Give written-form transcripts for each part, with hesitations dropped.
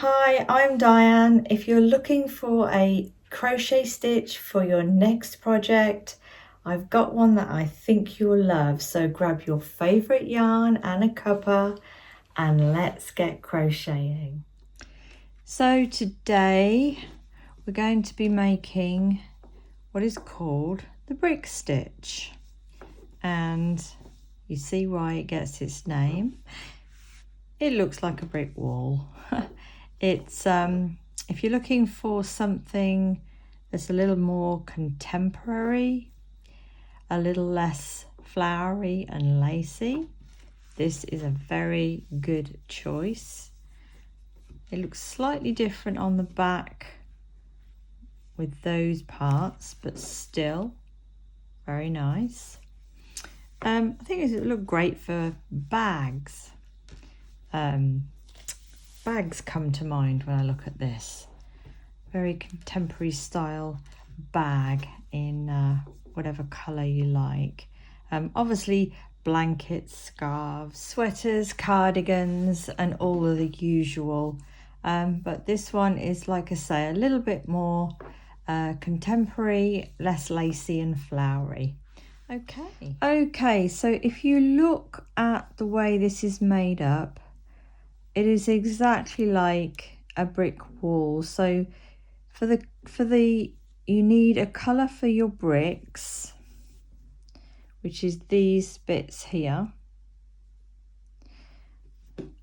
Hi, I'm Diane. If you're looking for a crochet stitch for your next project, I've got one that I think you'll love. So grab your favorite yarn and a cuppa and let's get crocheting. So today we're going to be making what is called the brick stitch, and you see why it gets its name. It looks like a brick wall. It's if you're looking for something that's a little more contemporary, a little less flowery and lacy, this is a very good choice. It looks slightly different on the back with those parts, but still very nice. I think it would look great for bags. Bags come to mind when I look at this. Very contemporary style bag in whatever colour you like. Obviously blankets, scarves, sweaters, cardigans and all of the usual. But this one is, like I say, a little bit more contemporary, less lacy and flowery. Okay, so if you look at the way this is made up, it is exactly like a brick wall. So for the you need a colour for your bricks, which is these bits here,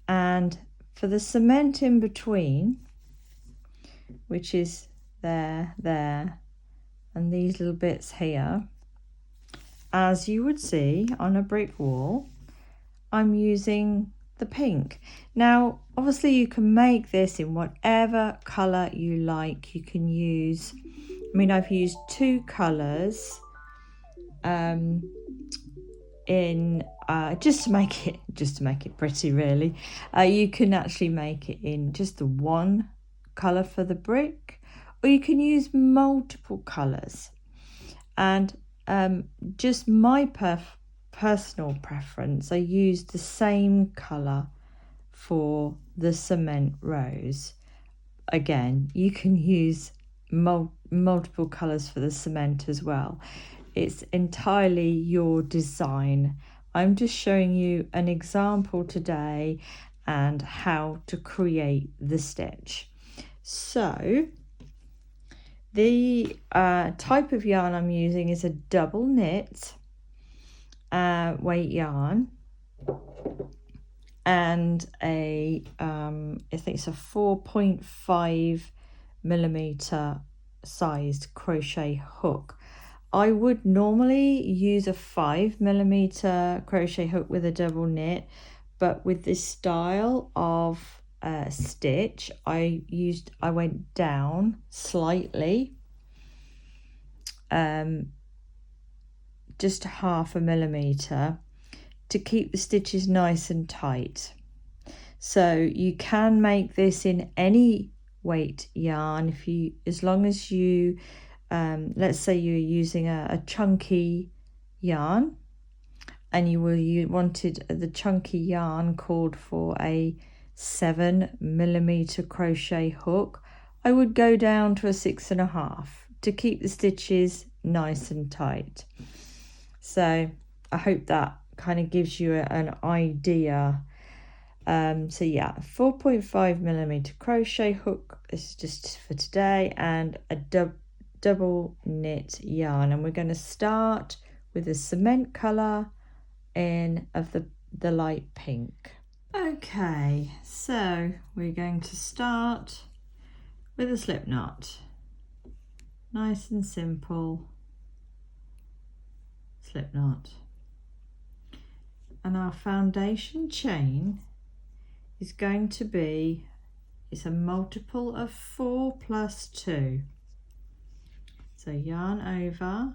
and for the cement in between, which is there, and these little bits here, as you would see on a brick wall, I'm using the pink. Now obviously you can make this in whatever colour you like. You can use, I mean, I've used two colours in just to make it pretty, really. You can actually make it in just the one colour for the brick, or you can use multiple colours. And just my personal preference, I used the same colour for the cement rose. Again, you can use multiple colours for the cement as well. It's entirely your design. I'm just showing you an example today and how to create the stitch. So the type of yarn I'm using is a double knit weight yarn, and I think it's a 4.5 millimeter sized crochet hook. I would normally use a 5 millimeter crochet hook with a double knit, but with this style of stitch, I went down slightly, just 0.5 millimeter, to keep the stitches nice and tight. So you can make this in any weight yarn as long as you let's say you're using a chunky yarn, and you wanted the chunky yarn called for a 7 millimeter crochet hook, I would go down to a 6.5 to keep the stitches nice and tight. So I hope that kind of gives you an idea. So yeah, 4.5 millimeter crochet hook. This is just for today, and a double knit yarn, and we're going to start with the cement color of the light pink. Okay, so we're going to start with a slip knot. Nice and simple slip knot. And our foundation chain is going to be, it's a multiple of 4 plus 2. So yarn over,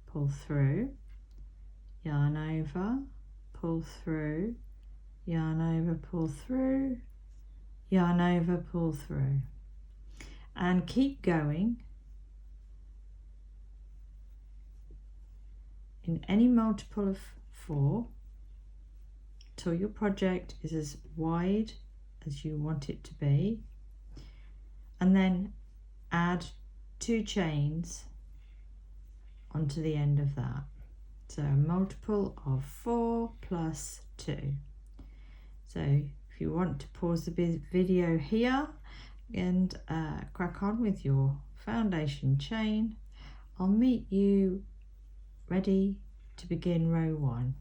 pull through, yarn over, pull through, yarn over, pull through, yarn over, pull through, and keep going in any multiple of 4 till your project is as wide as you want it to be, and then add 2 chains onto the end of that. So a multiple of 4 plus 2. So if you want to pause the video here and crack on with your foundation chain, I'll meet you ready to begin row 1.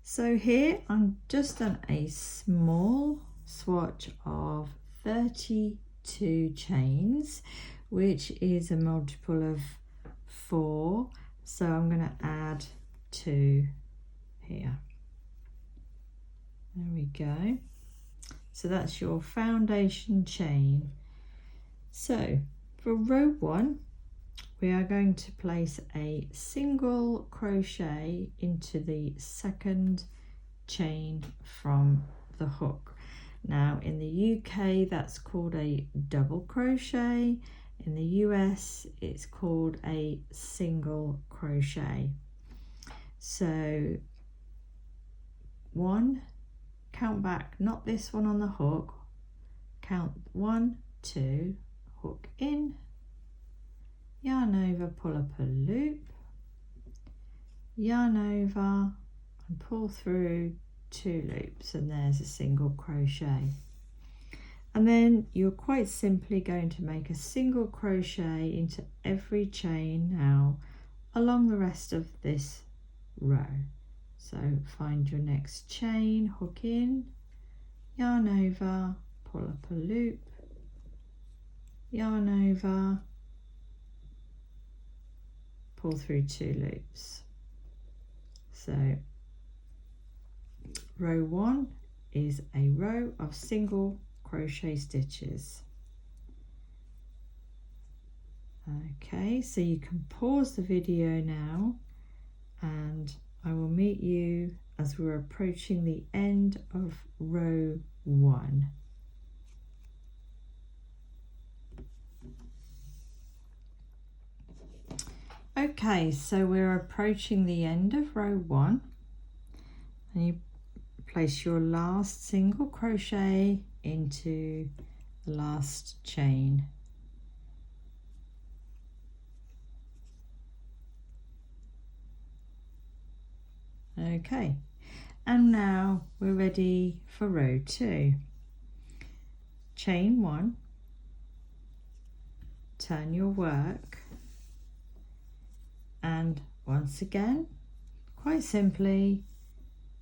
So here I'm just done a small swatch of 32 chains, which is a multiple of 4. So I'm going to add 2 here. There we go. So that's your foundation chain. So for row 1, we are going to place a single crochet into the second chain from the hook. Now in the UK that's called a double crochet. In the US it's called a single crochet. So 1, count back, not this one on the hook, count 1, 2, hook in, yarn over, pull up a loop, yarn over and pull through 2 loops, and there's a single crochet. And then you're quite simply going to make a single crochet into every chain now along the rest of this row. So find your next chain, hook in, yarn over, pull up a loop, yarn over, pull through 2 loops. So row 1 is a row of single crochet stitches. Okay, so you can pause the video now and I will meet you as we're approaching the end of row 1. Okay, so we're approaching the end of row 1, and you place your last single crochet into the last chain. Okay, and now we're ready for row 2. Chain 1, turn your work, and once again, quite simply,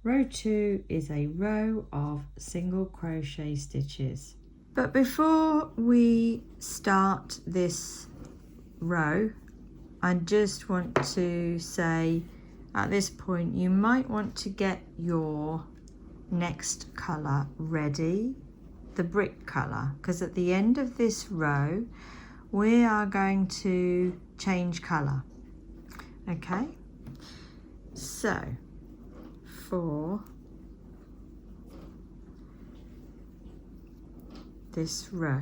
row 2 is a row of single crochet stitches. But before we start this row, I just want to say at this point you might want to get your next colour ready, the brick colour, because at the end of this row we are going to change colour. Okay, so for this row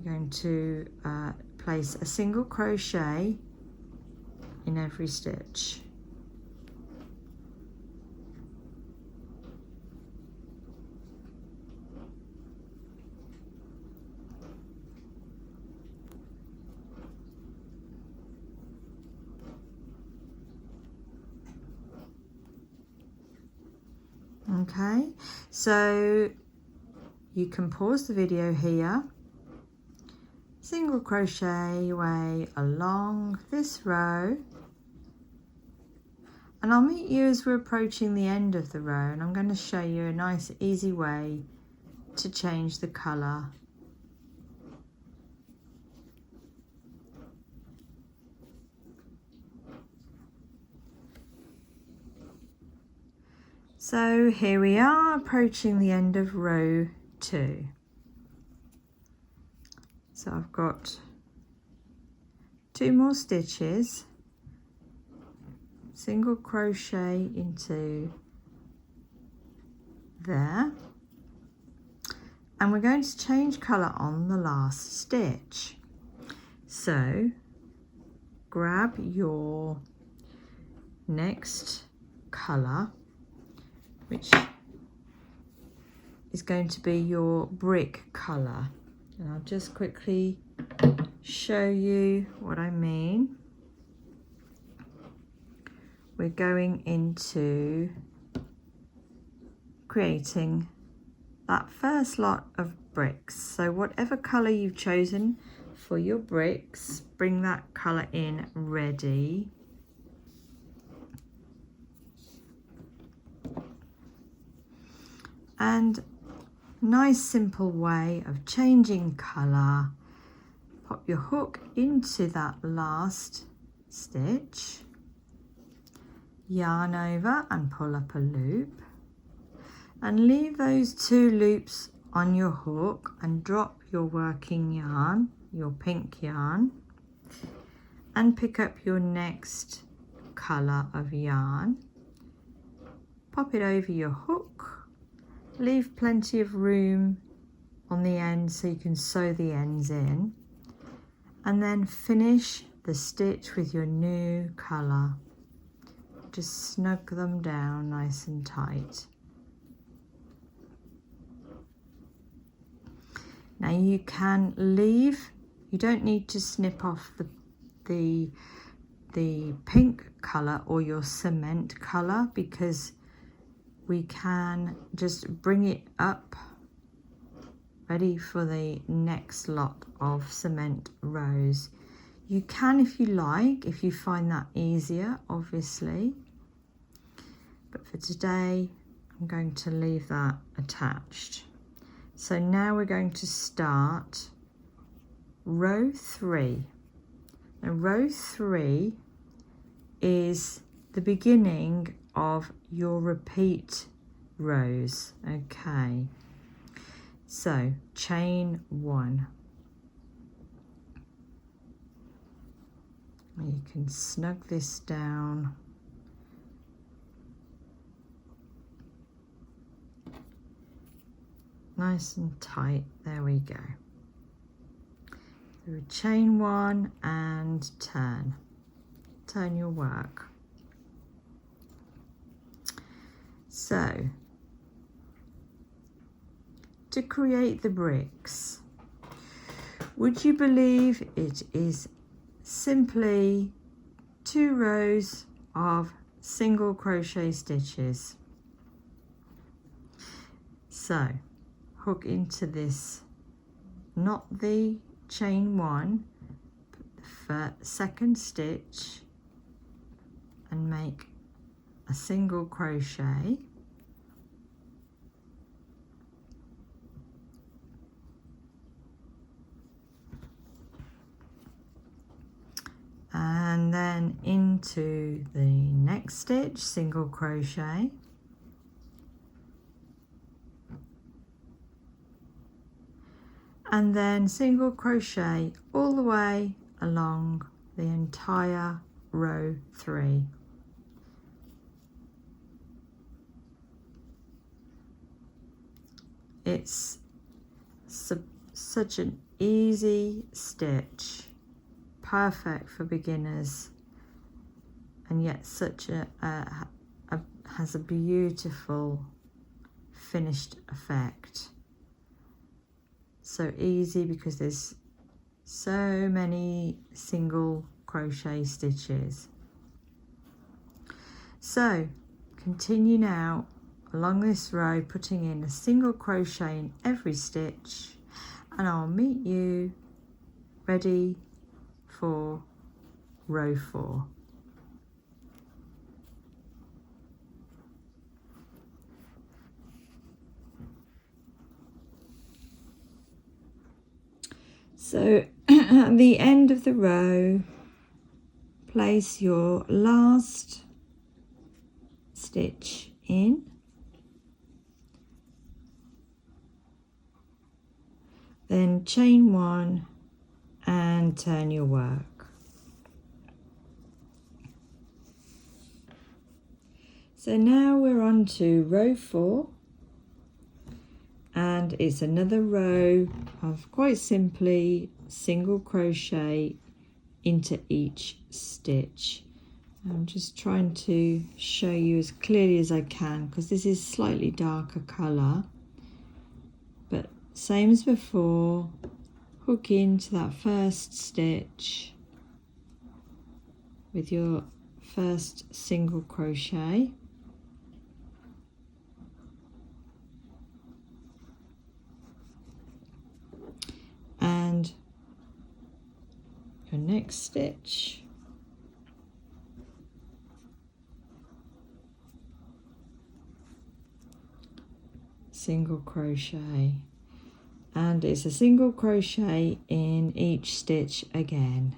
we're going to place a single crochet in every stitch. Okay, so you can pause the video here, single crochet your way along this row, and I'll meet you as we're approaching the end of the row, and I'm going to show you a nice easy way to change the colour. So here we are approaching the end of row 2. So I've got 2 more stitches, single crochet into there, and we're going to change colour on the last stitch. So grab your next colour, which is going to be your brick colour. And I'll just quickly show you what I mean. We're going into creating that first lot of bricks. So whatever colour you've chosen for your bricks, bring that colour in ready. And nice simple way of changing colour. Pop your hook into that last stitch, yarn over and pull up a loop, and leave those 2 loops on your hook and drop your working yarn, your pink yarn, and pick up your next colour of yarn. Pop it over your hook, leave plenty of room on the end so you can sew the ends in, and then finish the stitch with your new colour. Just snug them down nice and tight. Now you can leave, you don't need to snip off the pink colour or your cement colour, because we can just bring it up ready for the next lot of cement rows. You can, if you like, if you find that easier, obviously. But for today, I'm going to leave that attached. So now we're going to start row 3. Now row 3 is the beginning of your repeat rows. Okay. So chain 1. You can snug this down. Nice and tight. There we go. So chain 1 and turn your work. So to create the bricks, would you believe it is simply 2 rows of single crochet stitches? So hook into this, not the chain 1, but the second stitch, and make a single crochet. And then into the next stitch, single crochet, and then single crochet all the way along the entire row 3. It's such an easy stitch, perfect for beginners, and yet such has a beautiful finished effect. So easy because there's so many single crochet stitches. So continue now along this row, putting in a single crochet in every stitch, and I'll meet you ready for row 4. So at the end of the row, place your last stitch in, then chain 1 and turn your work. So now we're on to row 4, and it's another row of quite simply single crochet into each stitch. I'm just trying to show you as clearly as I can because this is slightly darker colour, but same as before, hook into that first stitch with your first single crochet, and your next stitch, single crochet, and it's a single crochet in each stitch again.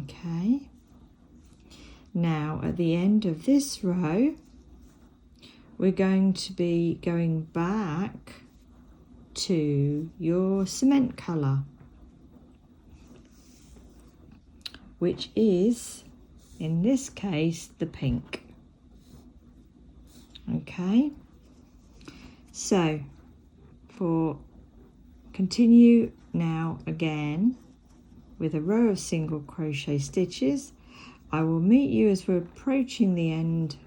Okay, now at the end of this row we're going to be going back to your cement colour, which is in this case the pink. Okay, so for continue now again with a row of single crochet stitches. I will meet you as we're approaching the end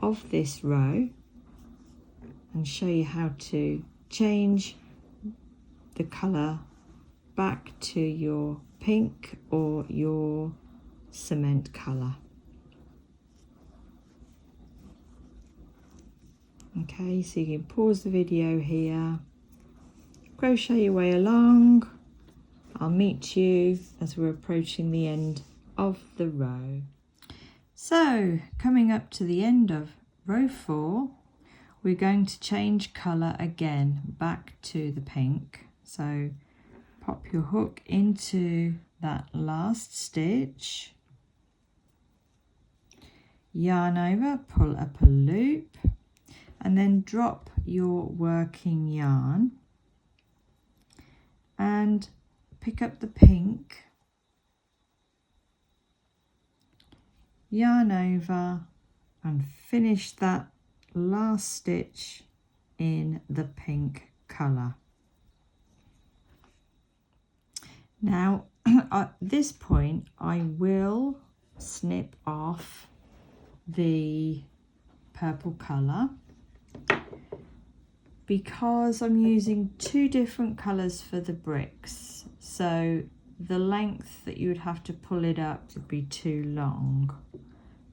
of this row and show you how to change the colour back to your pink or your cement colour. Okay, so you can pause the video here, crochet your way along. I'll meet you as we're approaching the end of the row. So coming up to the end of row 4, we're going to change colour again back to the pink. So pop your hook into that last stitch, yarn over, pull up a loop, and then drop your working yarn and pick up the pink, yarn over and finish that last stitch in the pink colour. Now at this point I will snip off the purple colour because I'm using 2 different colours for the bricks, so the length that you would have to pull it up would be too long.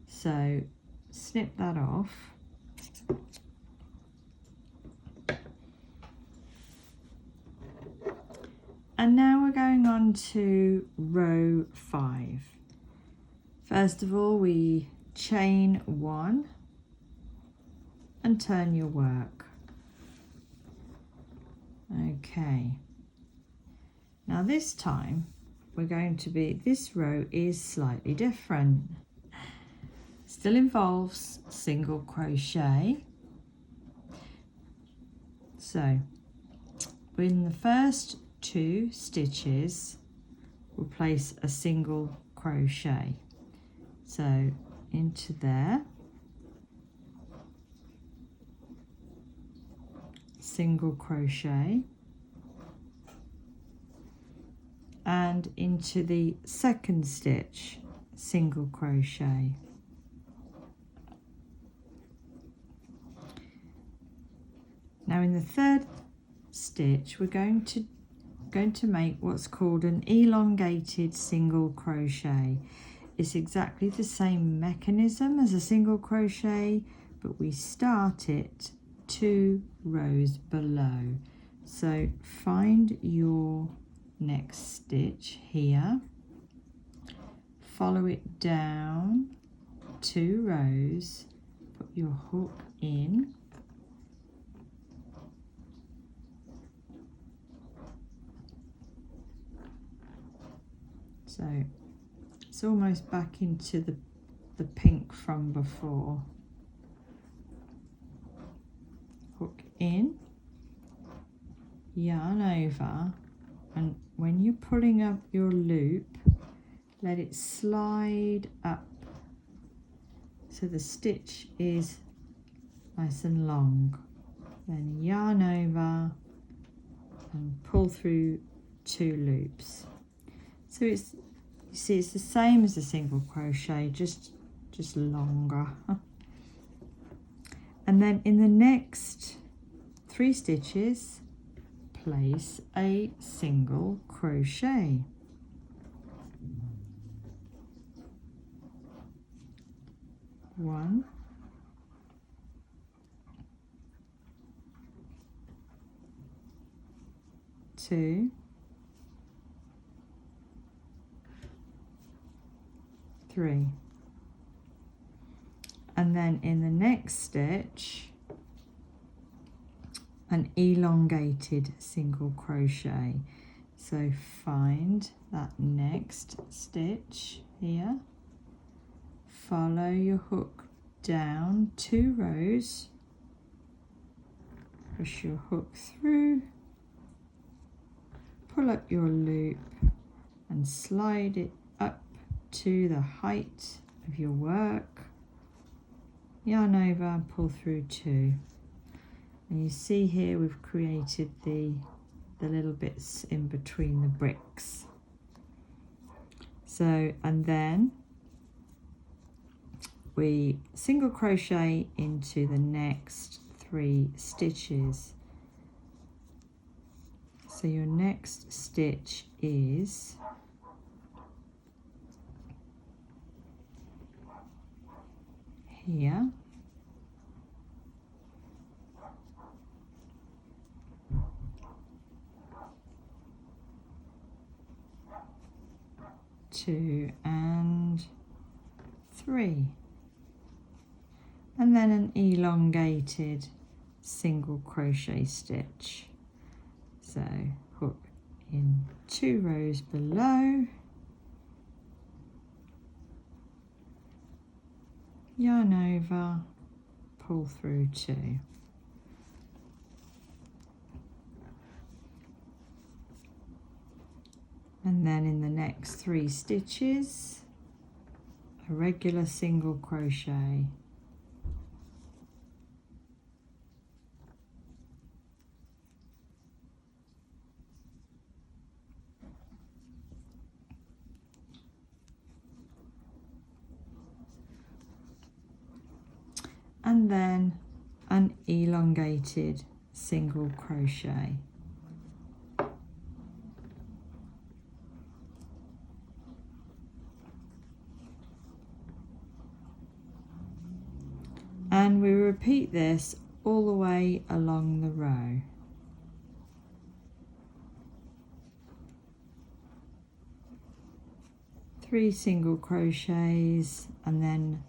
So snip that off. And now we're going on to row 5. First of all, we chain 1 and turn your work. Okay, now this time we're going to be, this row is slightly different. Still involves single crochet. So in the first 2 stitches we'll place a single crochet. So into there, single crochet, and into the second stitch, single crochet. Now in the third stitch we're going to make what's called an elongated single crochet. It's exactly the same mechanism as a single crochet, but we start it 2 rows below. So find your next stitch here, follow it down 2 rows, put your hook in, so it's almost back into the pink from before. Hook in, yarn over, and when you're pulling up your loop, let it slide up so the stitch is nice and long. Then yarn over and pull through 2 loops. So it's, you see it's the same as a single crochet, just longer. And then in the next 3 stitches, place a single crochet. One, two, three. And then in the next stitch, an elongated single crochet. So find that next stitch here, follow your hook down 2 rows, push your hook through, pull up your loop and slide it up to the height of your work, yarn over and pull through 2. And you see here we've created the little bits in between the bricks. So, and then we single crochet into the next 3 stitches. So your next stitch is here. Two and 3, and then an elongated single crochet stitch. So hook in 2 rows below, yarn over, pull through 2. And then in the next 3 stitches, a regular single crochet. And then an elongated single crochet. And we repeat this all the way along the row. Three single crochets and then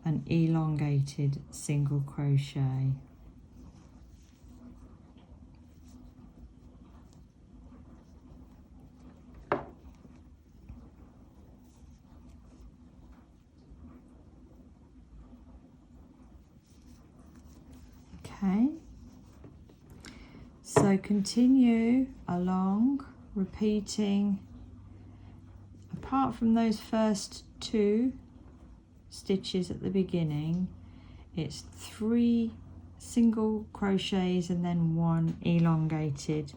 an elongated single crochet. Okay, so continue along, repeating, apart from those first 2 stitches at the beginning, it's 3 single crochets and then 1 elongated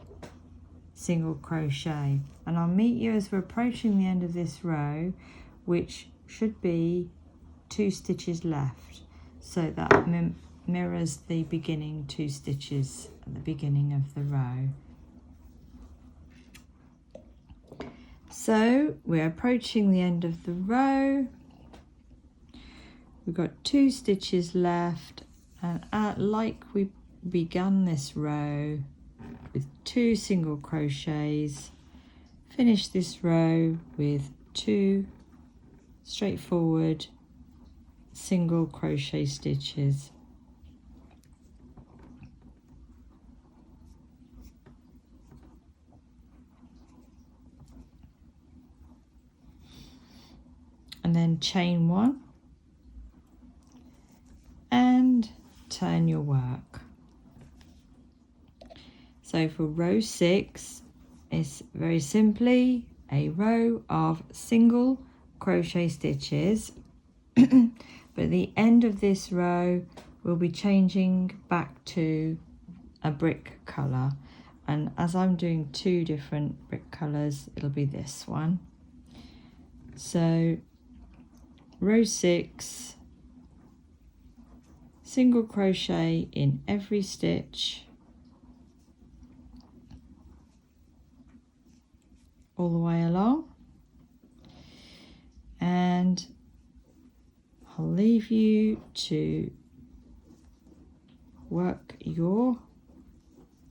single crochet. And I'll meet you as we're approaching the end of this row, which should be 2 stitches left, so that mirrors the beginning 2 stitches at the beginning of the row. So we're approaching the end of the row. We've got 2 stitches left, and like we began this row with 2 single crochets, finish this row with 2 straightforward single crochet stitches. And then chain 1 and turn your work. So for row 6, it's very simply a row of single crochet stitches, but at the end of this row we'll be changing back to a brick colour, and as I'm doing 2 different brick colours, it'll be this one. So row 6, single crochet in every stitch all the way along, and I'll leave you to work your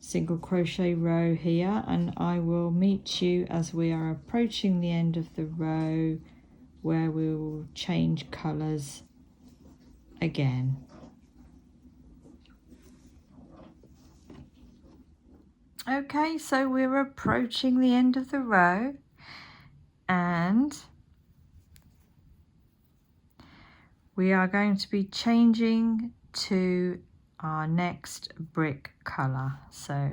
single crochet row here, and I will meet you as we are approaching the end of the row where we will change colours again. Okay, so we're approaching the end of the row, and we are going to be changing to our next brick colour. So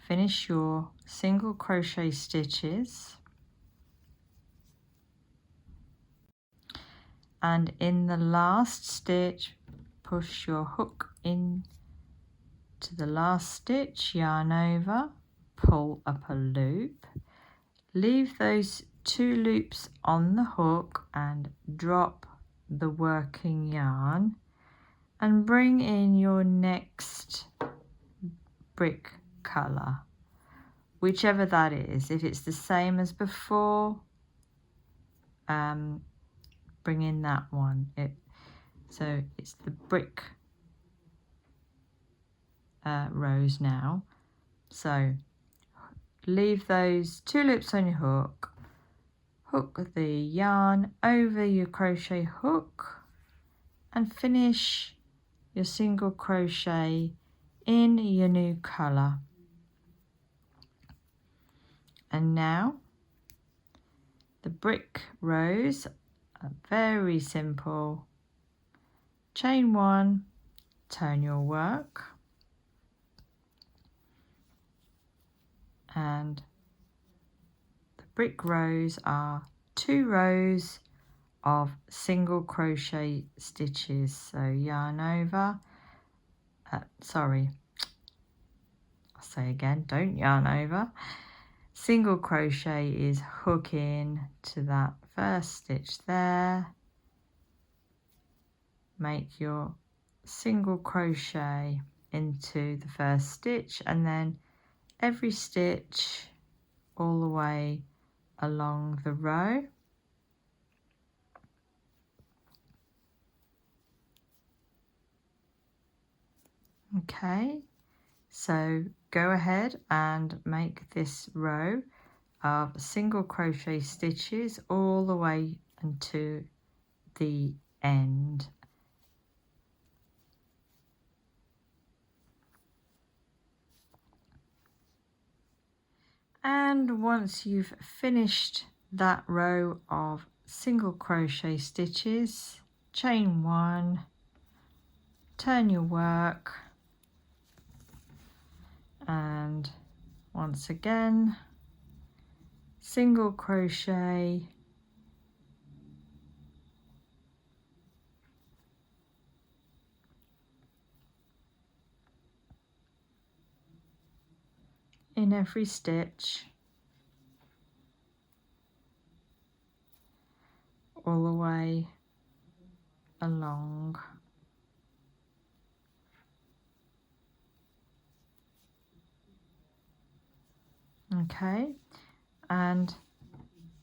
finish your single crochet stitches, and in the last stitch push your hook in to the last stitch, yarn over, pull up a loop, leave those 2 loops on the hook and drop the working yarn, and bring in your next brick colour, whichever that is. If it's the same as before, bring in that one. So it's the brick rows now. So leave those 2 loops on your hook, hook the yarn over your crochet hook, and finish your single crochet in your new colour. And now the brick rows are very simple. Chain 1, turn your work, and the brick rows are 2 rows of single crochet stitches. So yarn over, I'll say again, don't yarn over. Single crochet is hook in to that first stitch there, make your single crochet into the first stitch, and then every stitch all the way along the row. Okay, so go ahead and make this row of single crochet stitches all the way into the end. And once you've finished that row of single crochet stitches, chain 1, turn your work, and once again single crochet in every stitch all the way along. Okay, and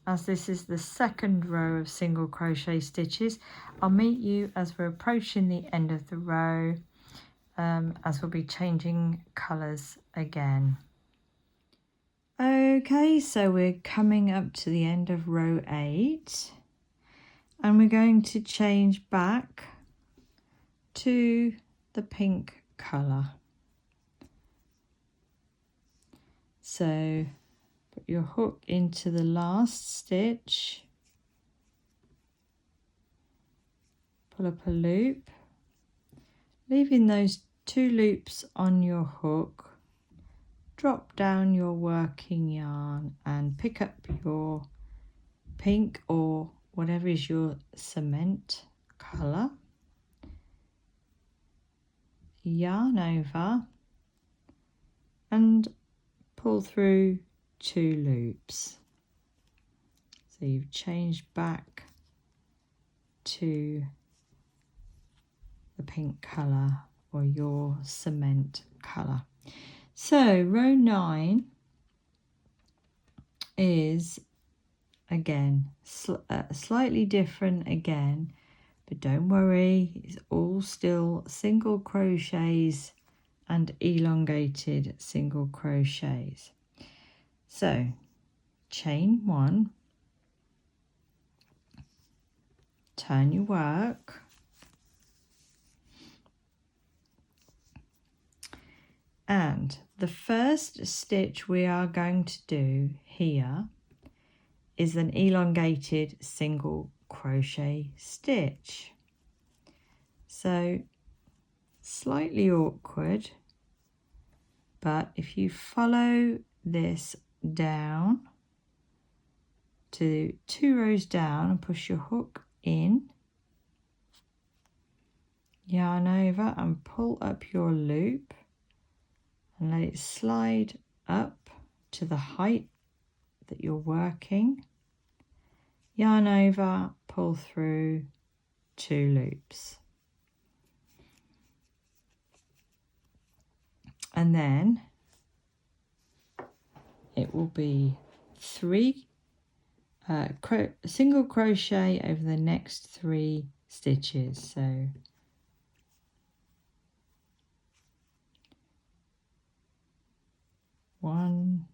as this is the second row of single crochet stitches, I'll meet you as we're approaching the end of the row, as we'll be changing colours again. Okay, so we're coming up to the end of row 8, and we're going to change back to the pink colour. So put your hook into the last stitch, pull up a loop, leaving those 2 loops on your hook, drop down your working yarn and pick up your pink or whatever is your cement colour, yarn over and pull through 2 loops. So So you've changed back to the pink colour or your cement colour. So row 9 is again slightly different again, but don't worry, it's all still single crochets and elongated single crochets. So chain 1, turn your work, and the first stitch we are going to do here is an elongated single crochet stitch. So slightly awkward, but if you follow this down to 2 rows down and push your hook in, yarn over and pull up your loop and let it slide up to the height that you're working, yarn over, pull through 2 loops, and then it will be 3 single crochet over the next 3 stitches. So 1,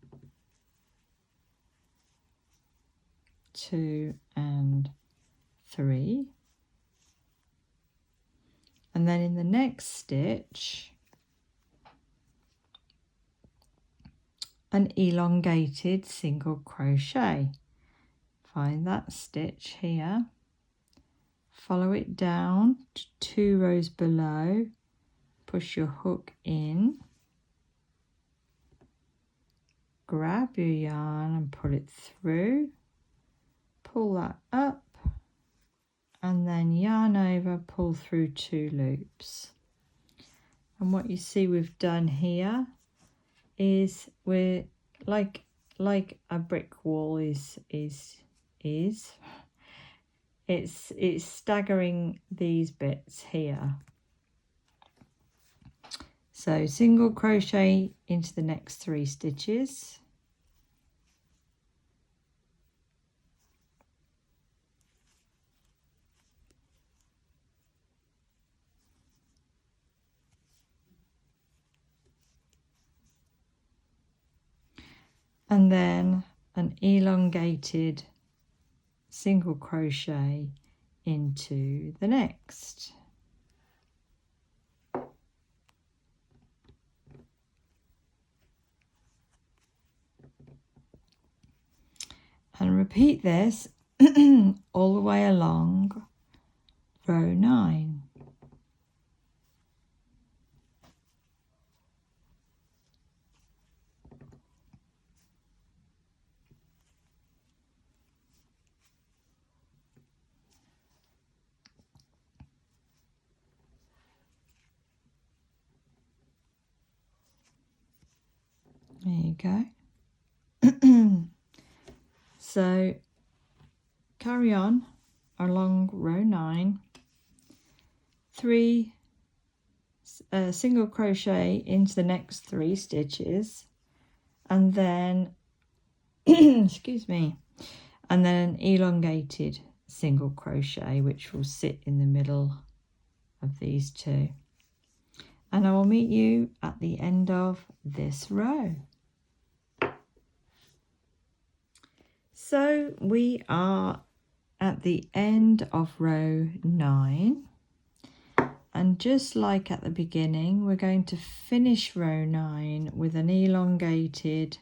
2 and 3, and then in the next stitch an elongated single crochet. Find that stitch here, follow it down to 2 rows below, push your hook in, grab your yarn and pull it through, pull that up, and then yarn over, pull through 2 loops. And what you see we've done here is we're like a brick wall is it's staggering these bits here. So single crochet into the next 3 stitches, and then an elongated single crochet into the next. And repeat this all the way along row 9. There you go. So carry on along row 9, 3 single crochet into the next 3 stitches, and then excuse me, and then an elongated single crochet which will sit in the middle of these 2, and I will meet you at the end of this row. So we are at the end of row 9, and just like at the beginning, we're going to finish row 9 with an elongated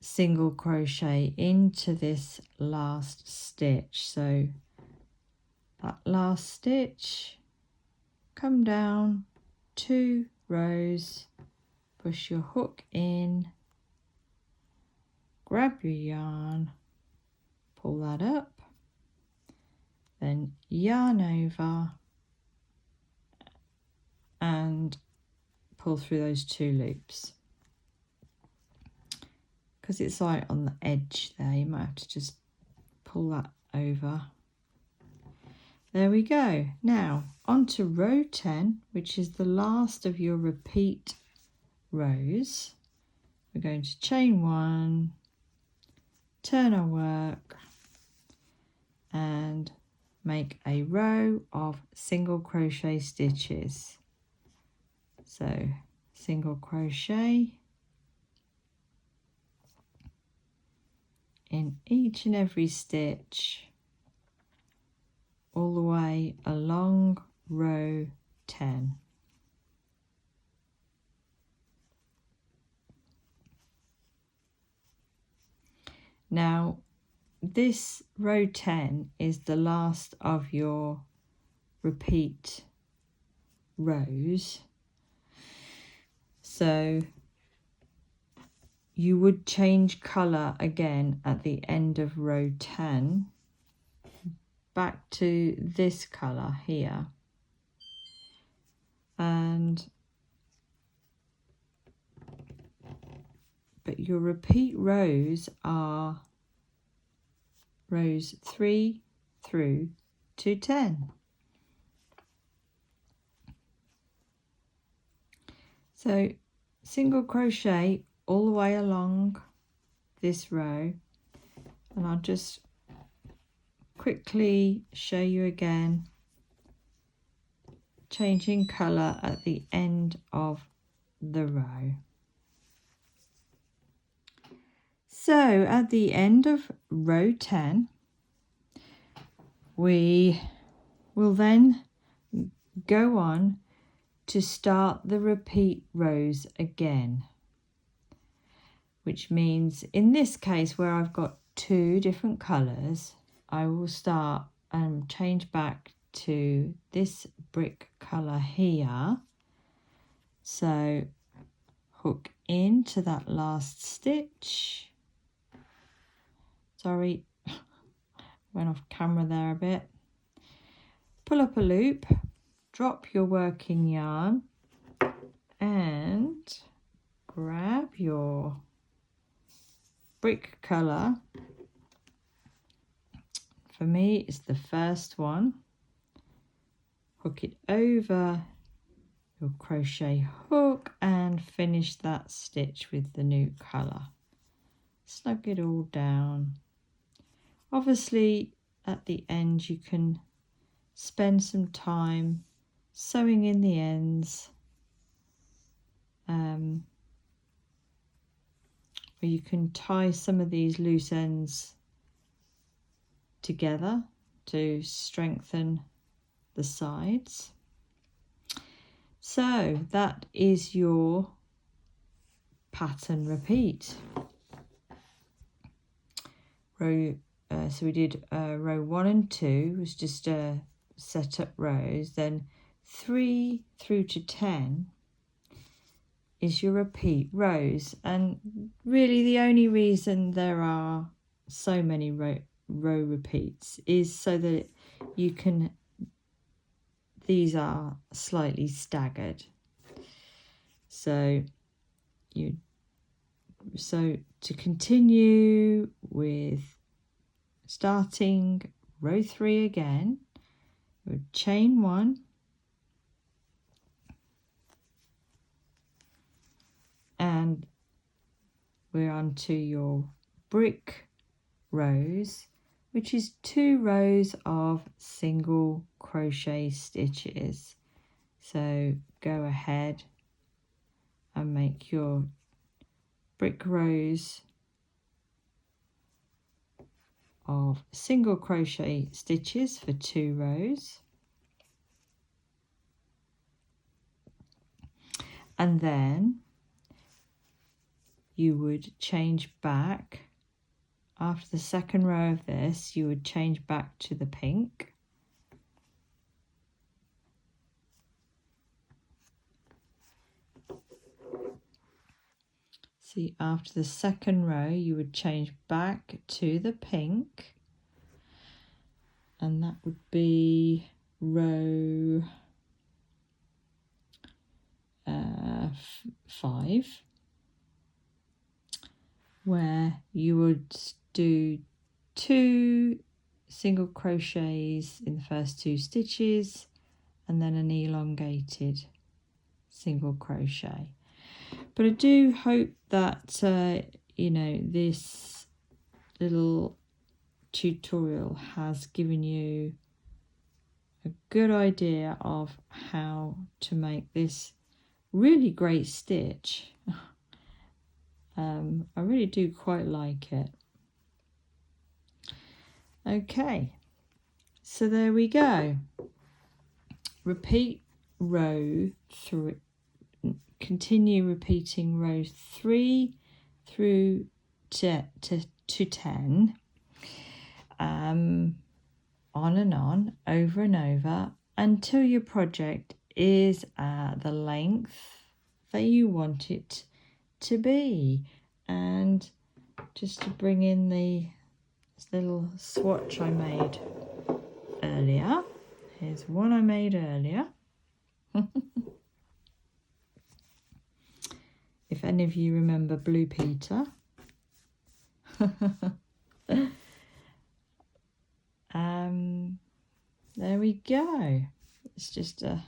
single crochet into this last stitch. So that last stitch, come down 2 rows, push your hook in, grab your yarn, pull that up, then yarn over and pull through those 2 loops. Because it's right on the edge there, you might have to just pull that over. There we go. Now on to row 10, which is the last of your repeat rows. We're going to chain 1, turn our work and make a row of single crochet stitches. So single crochet in each and every stitch all the way along row 10. Now this row 10 is the last of your repeat rows, so you would change colour again at the end of row 10 back to this colour here, but your repeat rows are rows 3 through to 10. So single crochet all the way along this row, and I'll just quickly show you again, changing colour at the end of the row. So at the end of row 10, we will then go on to start the repeat rows again, which means in this case where I've got 2 different colours, I will start and change back to this brick colour here. So hook into that last stitch. Sorry, went off camera there a bit. Pull up a loop, drop your working yarn and grab your brick colour. For me it's the first one. Hook it over your crochet hook and finish that stitch with the new colour. Snug it all down. Obviously at the end you can spend some time sewing in the ends, or you can tie some of these loose ends together to strengthen the sides. So that is your pattern repeat. So we did row 1 and 2 was just set up rows, then 3 through to 10 is your repeat rows, and really the only reason there are so many row repeats is so that you can, these are slightly staggered. So to continue with starting row 3 again, you would chain 1 and we're on to your brick rows, which is 2 rows of single crochet stitches. So go ahead and make your brick rows of single crochet stitches for 2 rows, and then you would change back after the second row of this. You would change back to the pink, see, after the second row you would change back to the pink, and that would be row 5, where you would do 2 single crochets in the first 2 stitches and then an elongated single crochet. But I do hope that you know, this little tutorial has given you a good idea of how to make this really great stitch. I really do quite like it. Okay, so there we go. Repeat row 3, continue repeating row 3 through to 10, on and on, over and over, until your project is at the length that you want it to be. And just to bring in this little swatch I made earlier, here's one I made earlier. If any of you remember Blue Peter. There we go. It's just see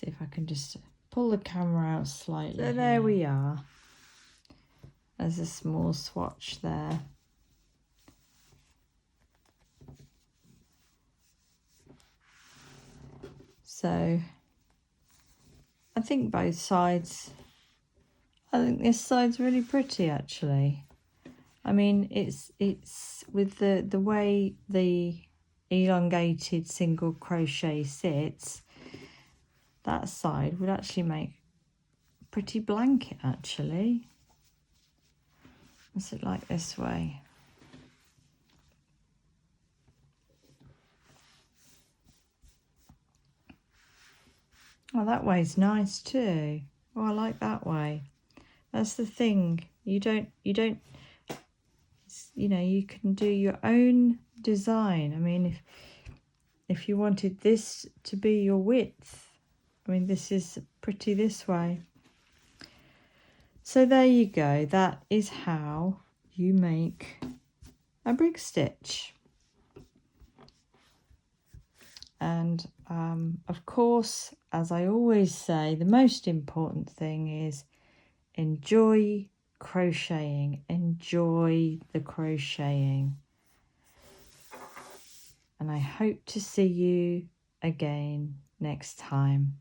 if I can just pull the camera out slightly. So there we are. There's a small swatch there. So I think both sides, I think this side's really pretty actually. I mean, it's with the way the elongated single crochet sits, that side would actually make a pretty blanket actually. What's it like this way? Oh, that way's nice too. Oh, I like that way. That's the thing. You don't, you know, you can do your own design. I mean, if you wanted this to be your width, I mean, this is pretty this way. So there you go. That is how you make a brick stitch. And of course, as I always say, the most important thing is enjoy crocheting, enjoy the crocheting. And I hope to see you again next time.